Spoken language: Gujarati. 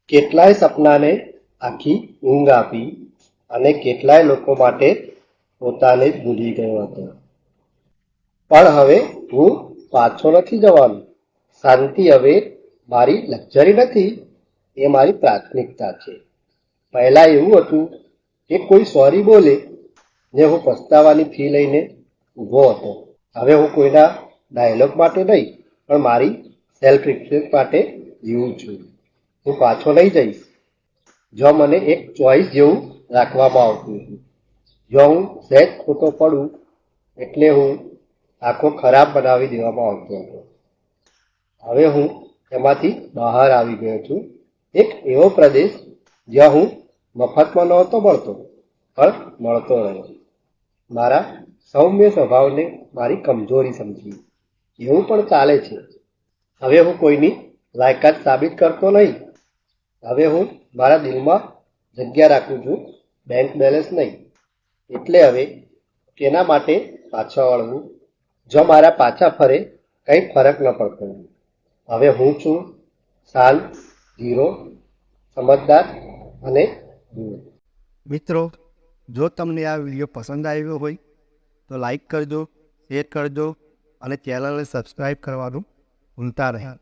કેટલાય સપનાને આખી ઊંઘ આપી અને કેટલાય લોકો માટે પોતાને જ ભૂલી ગયો હતો. પણ હવે હું પાછો નથી જવાનો. શાંતિ હવે મારી લક્ઝરી નથી, એ મારી પ્રાથમિકતા છે. પહેલા એવું હતું કે કોઈ સોરી બોલે ને હું પસ્તાવાની ફી લઈને ઊભો હતો. હવે હું કોઈના ડાયલોગ માટે નહીં, પણ મારી સેલ્ફ રિસ્પેક્ટ માટે જીવું છું. હું પાછો નહીં જઈશ. જો મને એક ચોઈસ જેવું રાખવામાં આવતું હતું. જો હું સહેજ ખોટો પડું એટલે હું આખો ખરાબ બનાવી દેવામાં આવતો હતો. હવે હું એમાંથી બહાર આવી ગયો છું. એક એવો પ્રદેશ જ્યાં હું મફતમાં નહોતો મળતો, પણ મળતો રહ્યો. મારા સૌમ્ય સ્વભાવને મારી કમજોરી સમજી. એવું પણ ચાલે છે. હવે હું કોઈની લાયકાત સાબિત કરતો નહીં. હવે હું મારા દિલમાં જગ્યા રાખું છું, બેંક બેલેન્સ નહીં. એટલે હવે તેના માટે પાછા વળવું. જો મારા પાછા ફરે કંઈ ફરક ન પડતો. હવે હું છું શાંત, ધીરો, સમજદાર અને દૂર. મિત્રો, જો તમને આ વિડીયો પસંદ આવ્યો હોય તો લાઈક કરજો, શેર કરજો અને ચેનલને સબસ્ક્રાઈબ કરવાનું ભૂલતા નહીં.